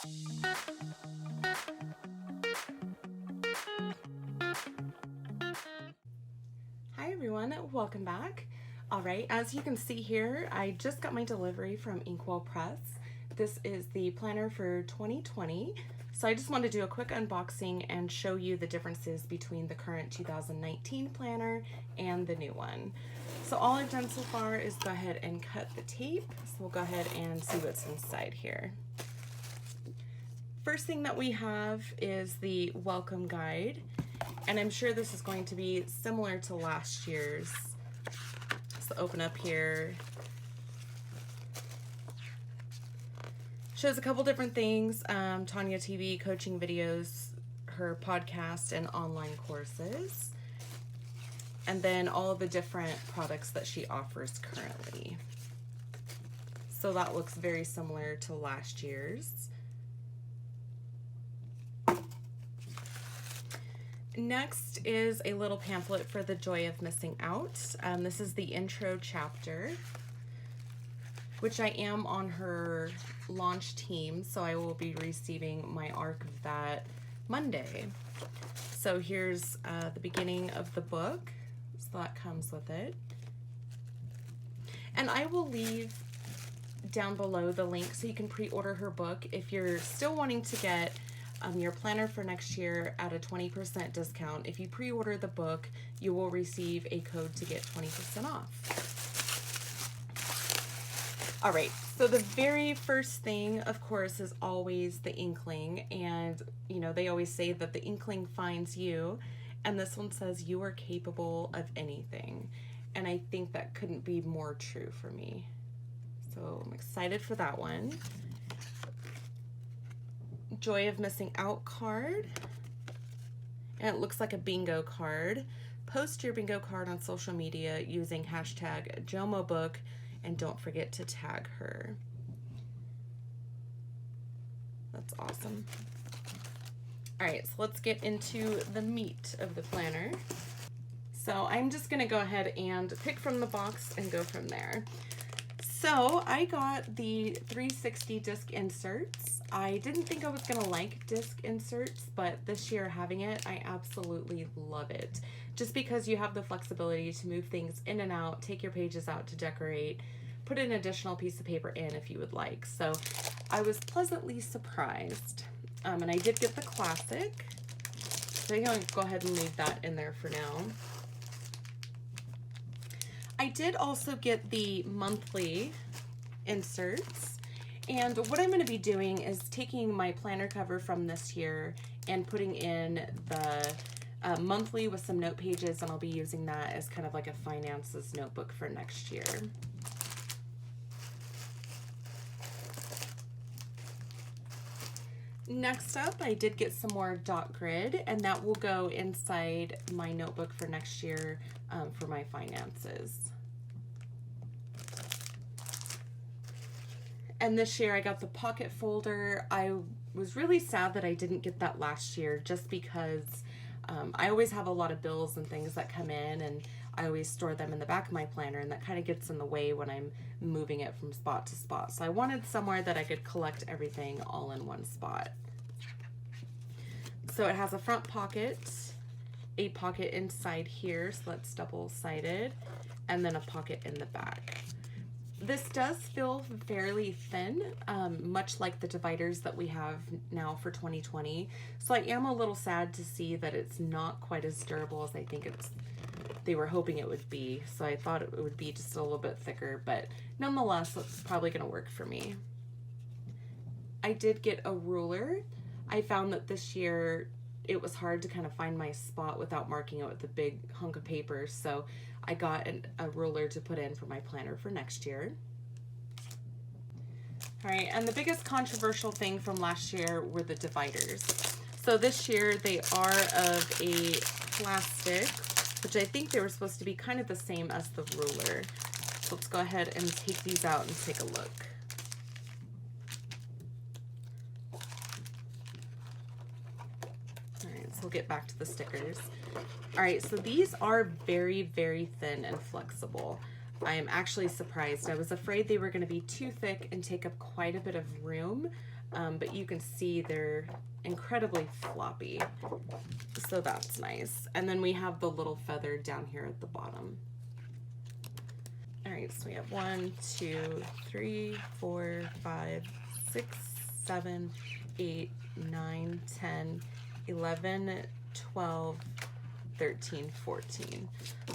Hi everyone, welcome back. All right, as you can see here, I just got my delivery from Inkwell Press. This is the planner for 2020. So I just wanted to do a quick unboxing and show you the differences between the current 2019 planner and the new one. So all I've done so far is go ahead and cut the tape. So we'll go ahead and see what's inside here. First thing that we have is the welcome guide. And I'm sure this is going to be similar to last year's. So open up here. Shows a couple different things. Tanya TV, coaching videos, her podcast, and online courses. And then all of the different products that she offers currently. So that looks very similar to last year's. Next is a little pamphlet for the joy of missing out. This is the intro chapter, which I am on her launch team, so I will be receiving my ARC of that Monday. So here's the beginning of the book, so that comes with it. And I will leave down below the link so you can pre-order her book if you're still wanting to get your planner for next year at a 20% discount. If you pre-order the book, you will receive a code to get 20% off. All right, so the very first thing, of course, is always the inkling. And, you know, they always say that the inkling finds you. And this one says, you are capable of anything. And I think that couldn't be more true for me. So I'm excited for that one. Joy of Missing Out card, and it looks like a bingo card. Post your bingo card on social media using hashtag JomoBook, and don't forget to tag her. That's awesome. All right, so let's get into the meat of the planner. So I'm just gonna go ahead and pick from the box and go from there. So I got the 360 disc inserts. I didn't think I was gonna like disc inserts, but this year having it, I absolutely love it. Just because you have the flexibility to move things in and out, take your pages out to decorate, put an additional piece of paper in if you would like. So I was pleasantly surprised. And I did get the classic. So I'm gonna go ahead and leave that in there for now. I did also get the monthly inserts, and what I'm going to be doing is taking my planner cover from this year and putting in the monthly with some note pages, and I'll be using that as kind of like a finances notebook for next year. Next up, I did get some more dot grid, and that will go inside my notebook for next year for my finances. And this year I got the pocket folder. I was really sad that I didn't get that last year, just because I always have a lot of bills and things that come in, and I always store them in the back of my planner, and that kind of gets in the way when I'm moving it from spot to spot. So I wanted somewhere that I could collect everything all in one spot. So it has a front pocket, a pocket inside here, so that's double-sided, and then a pocket in the back. This does feel fairly thin, much like the dividers that we have now for 2020. So I am a little sad to see that it's not quite as durable as I think they were hoping it would be. So I thought it would be just a little bit thicker, but nonetheless, it's probably gonna work for me. I did get a ruler. I found that this year it was hard to kind of find my spot without marking it with a big hunk of paper. So I got a ruler to put in for my planner for next year. All right, and the biggest controversial thing from last year were the dividers. So this year they are of a plastic, which I think they were supposed to be kind of the same as the ruler. So let's go ahead and take these out and take a look. All right, so we'll get back to the stickers. All right, so these are very, very thin and flexible. I am actually surprised. I was afraid they were going to be too thick and take up quite a bit of room, but you can see they're incredibly floppy, so that's nice. And then we have the little feather down here at the bottom. All right, so we have 1, 2, 3, 4, 5, 6, 7, 8, 9, 10, 11, 12, 13, 14.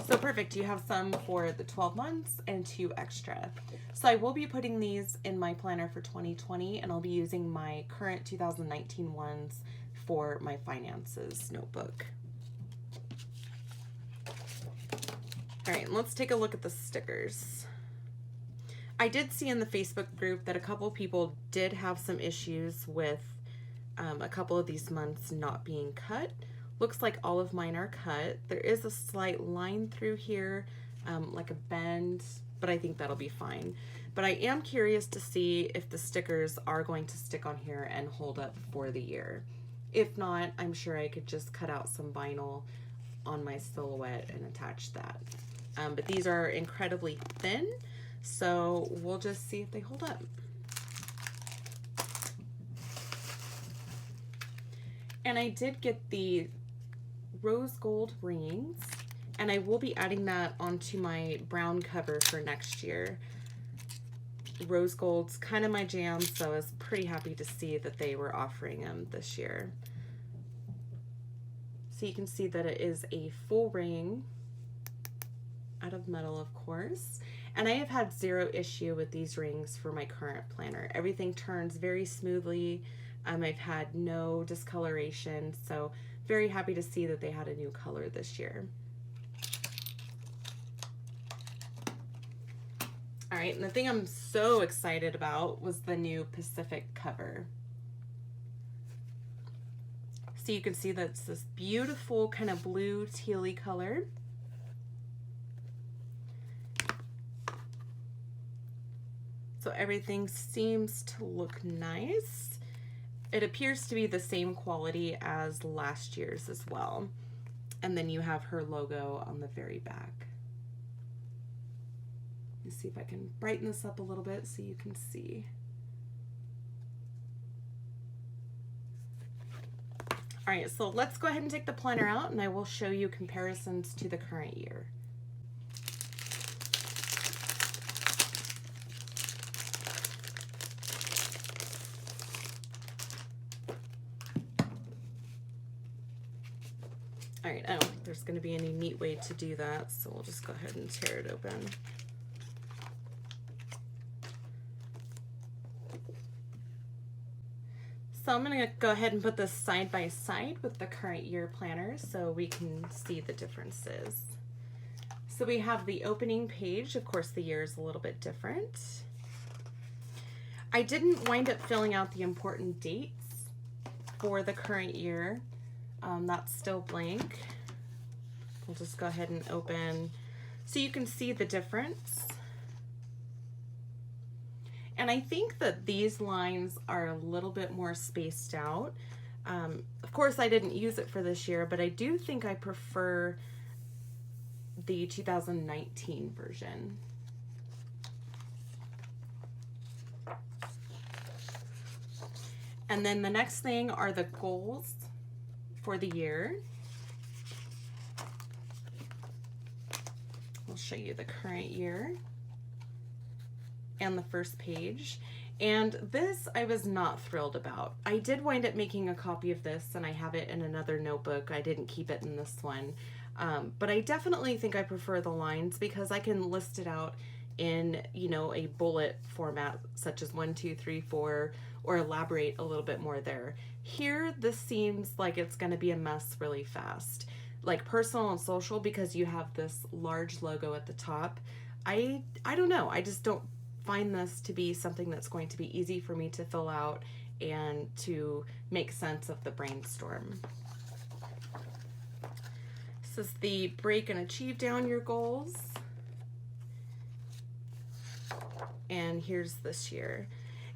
So perfect, you have some for the 12 months and 2 extra. So I will be putting these in my planner for 2020, and I'll be using my current 2019 ones for my finances notebook. All right, let's take a look at the stickers. I did see in the Facebook group that a couple people did have some issues with a couple of these months not being cut. Looks like all of mine are cut. There is a slight line through here, like a bend, but I think that'll be fine. But I am curious to see if the stickers are going to stick on here and hold up for the year. If not, I'm sure I could just cut out some vinyl on my silhouette and attach that. But these are incredibly thin, so we'll just see if they hold up. And I did get the rose gold rings, and I will be adding that onto my brown cover for next year. Rose gold's kind of my jam, so I was pretty happy to see that they were offering them this year. So you can see that it is a full ring out of metal, of course. And I have had zero issue with these rings for my current planner. Everything turns very smoothly. I've had no discoloration, so very happy to see that they had a new color this year. All right, and the thing I'm so excited about was the new Pacific cover. So you can see that it's this beautiful kind of blue tealy color. So everything seems to look nice. It appears to be the same quality as last year's as well. And then you have her logo on the very back. Let me see if I can brighten this up a little bit so you can see. All right, so let's go ahead and take the planner out, and I will show you comparisons to the current year. All right, I don't think there's going to be any neat way to do that, so we'll just go ahead and tear it open. So I'm going to go ahead and put this side by side with the current year planner so we can see the differences. So we have the opening page. Of course, the year is a little bit different. I didn't wind up filling out the important dates for the current year. That's still blank. We'll just go ahead and open so you can see the difference. And I think that these lines are a little bit more spaced out. Of course, I didn't use it for this year, but I do think I prefer the 2019 version. And then the next thing are the goals for the year. I'll show you the current year and the first page. And this I was not thrilled about. I did wind up making a copy of this, and I have it in another notebook. I didn't keep it in this one. But I definitely think I prefer the lines because I can list it out in, you know, a bullet format such as 1, 2, 3, 4, or elaborate a little bit more there. Here, this seems like it's going to be a mess really fast. Like personal and social, because you have this large logo at the top. I don't know. I just don't find this to be something that's going to be easy for me to fill out and to make sense of the brainstorm. This is the break and achieve down your goals. And here's this year.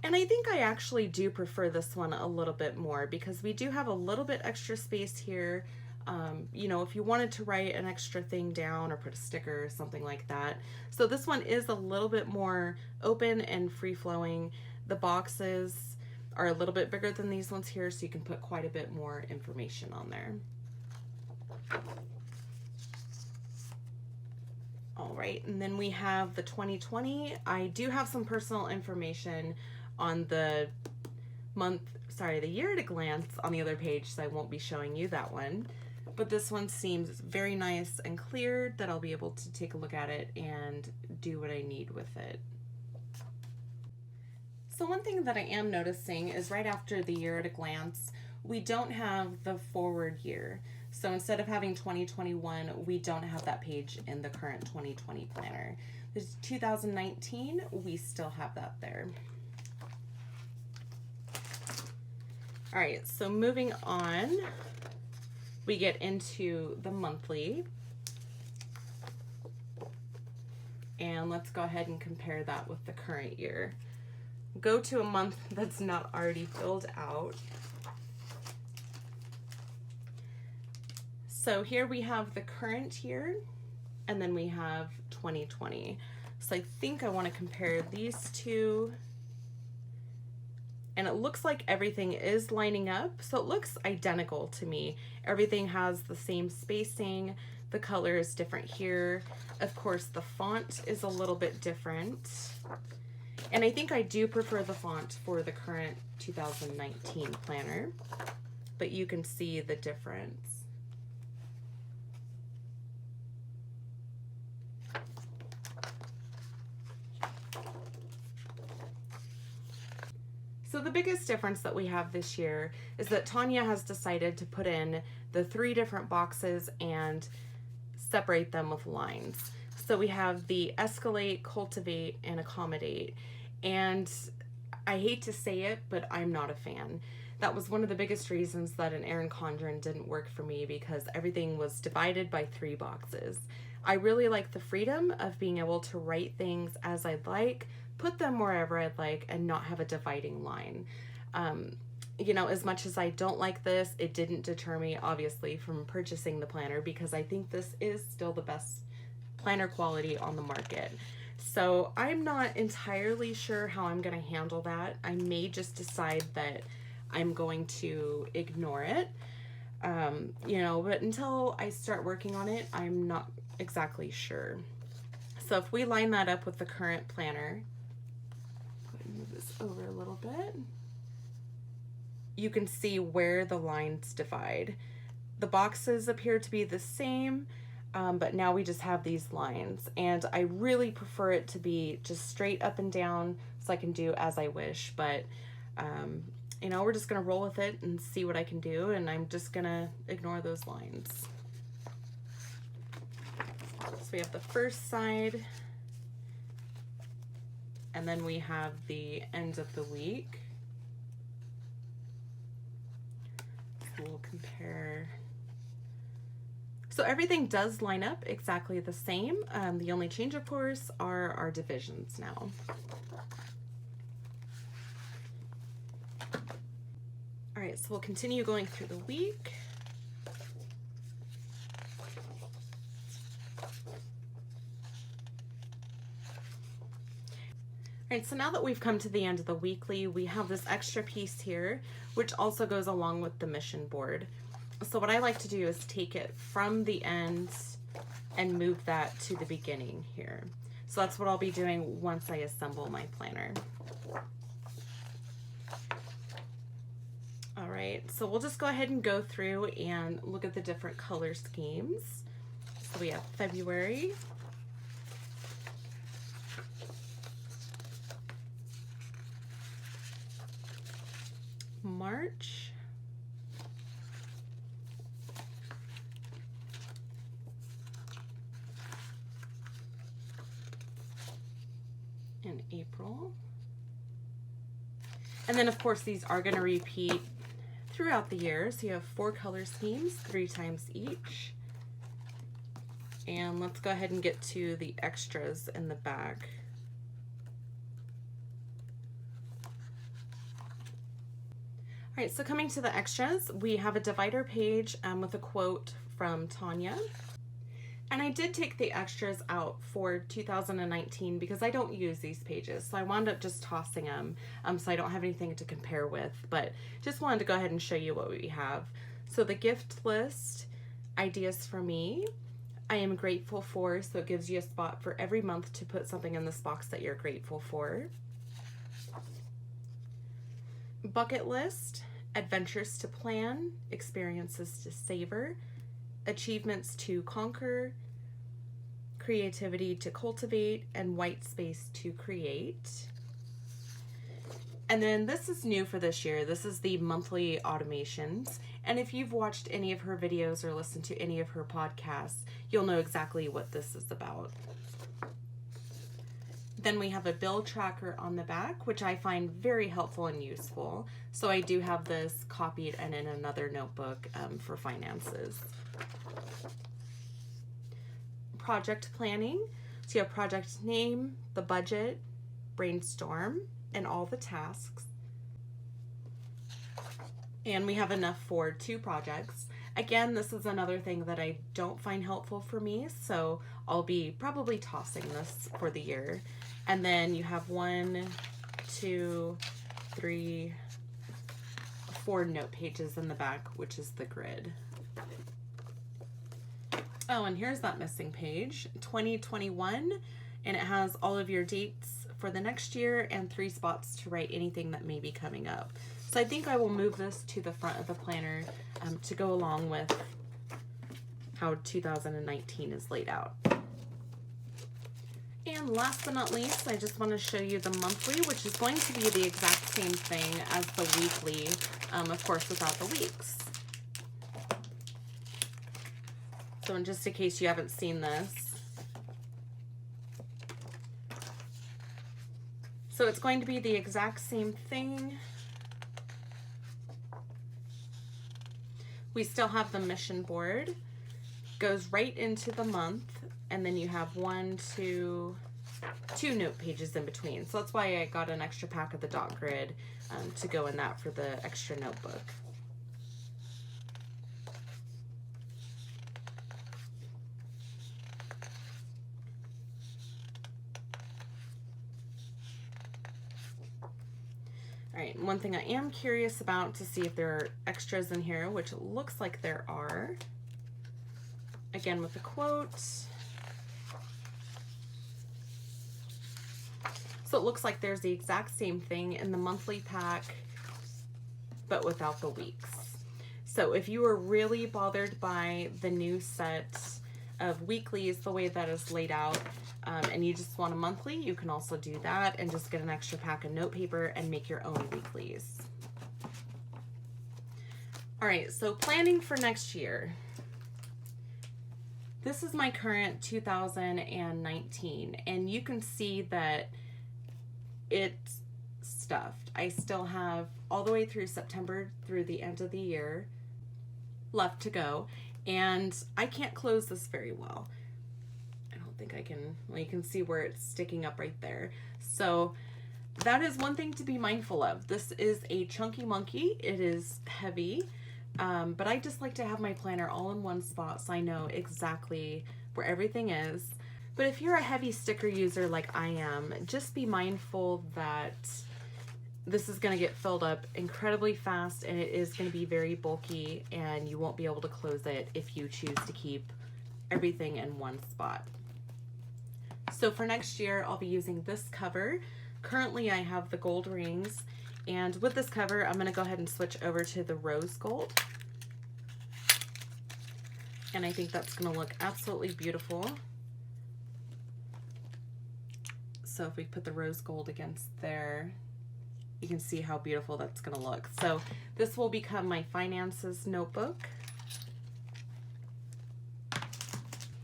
And I think I actually do prefer this one a little bit more because we do have a little bit extra space here. You know, if you wanted to write an extra thing down or put a sticker or something like that. So this one is a little bit more open and free-flowing. The boxes are a little bit bigger than these ones here, so you can put quite a bit more information on there. All right, and then we have the 2020. I do have some personal information on the the year at a glance on the other page, so I won't be showing you that one. But this one seems very nice and clear that I'll be able to take a look at it and do what I need with it. So one thing that I am noticing is right after the year at a glance, we don't have the forward year. So instead of having 2021, we don't have that page in the current 2020 planner. There's 2019, we still have that there. All right, so moving on, we get into the monthly. And let's go ahead and compare that with the current year. Go to a month that's not already filled out. So here we have the current year, and then we have 2020. So I think I want to compare these two. And it looks like everything is lining up, so it looks identical to me. Everything has the same spacing, the color is different here. Of course, the font is a little bit different. And I think I do prefer the font for the current 2019 planner, but you can see the difference. So the biggest difference that we have this year is that Tanya has decided to put in the 3 different boxes and separate them with lines. So we have the escalate, cultivate, and accommodate. And I hate to say it, but I'm not a fan. That was one of the biggest reasons that an Erin Condren didn't work for me, because everything was divided by 3 boxes. I really like the freedom of being able to write things as I'd like, put them wherever I'd like, and not have a dividing line. You know, as much as I don't like this, it didn't deter me, obviously, from purchasing the planner, because I think this is still the best planner quality on the market. So I'm not entirely sure how I'm going to handle that. I may just decide that I'm going to ignore it, you know, but until I start working on it, I'm not exactly sure. So if we line that up with the current planner, move this over a little bit, you can see where the lines divide. The boxes appear to be the same, but now we just have these lines, and I really prefer it to be just straight up and down so I can do as I wish. But you know, we're just gonna roll with it and see what I can do, and I'm just gonna ignore those lines. So we have the first side, and then we have the end of the week. So we'll compare. So everything does line up exactly the same. The only change, of course, are our divisions now. All right, so we'll continue going through the week. All right, so now that we've come to the end of the weekly, we have this extra piece here, which also goes along with the mission board. So what I like to do is take it from the end and move that to the beginning here. So that's what I'll be doing once I assemble my planner. All right, so we'll just go ahead and go through and look at the different color schemes. So we have February, March, and April. And then of course these are going to repeat throughout the year. So you have 4 color schemes, 3 times each. And let's go ahead and get to the extras in the back. All All right, so coming to the extras, we have a divider page with a quote from Tanya. And I did take the extras out for 2019 because I don't use these pages. So I wound up just tossing them so I don't have anything to compare with. But just wanted to go ahead and show you what we have. So the gift list, ideas for me, I am grateful for. So it gives you a spot for every month to put something in this box that you're grateful for. Bucket list, adventures to plan, experiences to savor, achievements to conquer, creativity to cultivate, and white space to create. And then this is new for this year. This is the monthly automations. And if you've watched any of her videos or listened to any of her podcasts, you'll know exactly what this is about. Then we have a bill tracker on the back, which I find very helpful and useful. So I do have this copied and in another notebook for finances. Project planning. So you have project name, the budget, brainstorm, and all the tasks. And we have enough for 2 projects. Again, this is another thing that I don't find helpful for me, so I'll be probably tossing this for the year. And then you have 1, 2, 3, 4 note pages in the back, which is the grid. Oh, and here's that missing page, 2021, and it has all of your dates for the next year and 3 spots to write anything that may be coming up. So I think I will move this to the front of the planner to go along with how 2019 is laid out. And last but not least, I just want to show you the monthly, which is going to be the exact same thing as the weekly, of course, without the weeks. So in just in case you haven't seen this. So it's going to be the exact same thing. We still have the mission board. Goes right into the month, and then you have 2 note pages in between. So that's why I got an extra pack of the dot grid to go in that for the extra notebook. All right, one thing I am curious about to see if there are extras in here, which it looks like there are. Again, with the quote. So it looks like there's the exact same thing in the monthly pack, but without the weeks. So if you are really bothered by the new set of weeklies, the way that is laid out, and you just want a monthly, you can also do that and just get an extra pack of note paper and make your own weeklies. All right, so planning for next year. This is my current 2019, and you can see that it's stuffed. I still have all the way through September through the end of the year left to go, and I can't close this very well. I don't think I can. Well, you can see where it's sticking up right there. So that is one thing to be mindful of. This is a chunky monkey. It is heavy, but I just like to have my planner all in one spot so I know exactly where everything is. But if you're a heavy sticker user like I am, just be mindful that this is going to get filled up incredibly fast, and it is going to be very bulky, and you won't be able to close it if you choose to keep everything in one spot. So for next year, I'll be using this cover. Currently, I have the gold rings, and with this cover, I'm going to go ahead and switch over to the rose gold. And I think that's going to look absolutely beautiful. So if we put the rose gold against there, you can see how beautiful that's going to look. So this will become my finances notebook.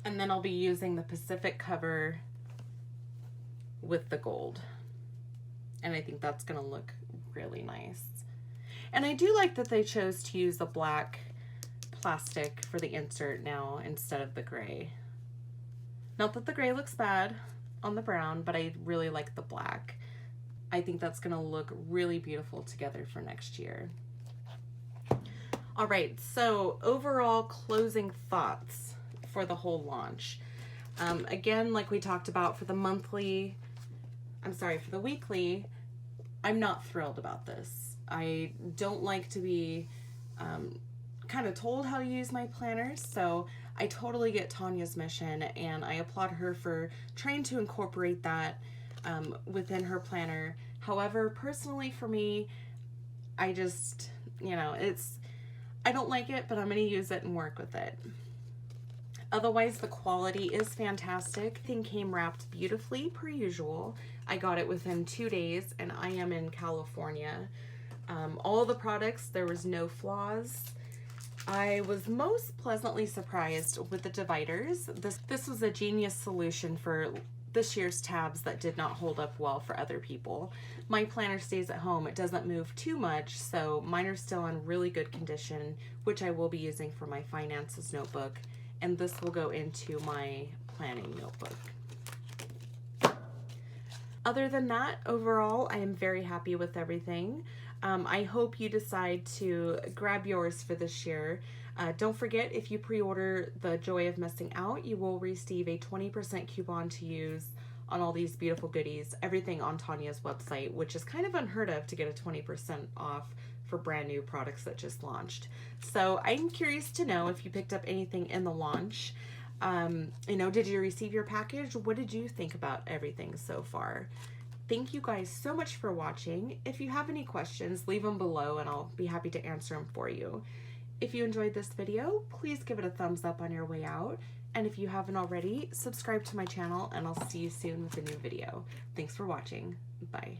And then I'll be using the Pacific cover with the gold. And I think that's going to look really nice. And I do like that they chose to use the black plastic for the insert now instead of the gray. Not that the gray looks bad on the brown, but I really like the black. I think that's going to look really beautiful together for next year. All right, so overall closing thoughts for the whole launch. Again, like we talked about for the weekly, I'm not thrilled about this. I don't like to be kind of told how to use my planners, so I totally get Tanya's mission, and I applaud her for trying to incorporate that within her planner. However, personally for me, I just, I don't like it, but I'm going to use it and work with it. Otherwise, the quality is fantastic. Everything came wrapped beautifully per usual. I got it within 2 days, and I am in California. All the products, there was no flaws. I was most pleasantly surprised with the dividers. This was a genius solution for this year's tabs that did not hold up well for other people. My planner stays at home. It doesn't move too much, so mine are still in really good condition, which I will be using for my finances notebook, and this will go into my planning notebook. Other than that, overall, I am very happy with everything. I hope you decide to grab yours for this year. Don't forget, if you pre-order the Joy of Missing Out, you will receive a 20% coupon to use on all these beautiful goodies, everything on Tanya's website, which is kind of unheard of to get a 20% off for brand new products that just launched. So I'm curious to know if you picked up anything in the launch. Did you receive your package? What did you think about everything so far? Thank you guys so much for watching. If you have any questions, leave them below and I'll be happy to answer them for you. If you enjoyed this video, please give it a thumbs up on your way out. And if you haven't already, subscribe to my channel and I'll see you soon with a new video. Thanks for watching. Bye.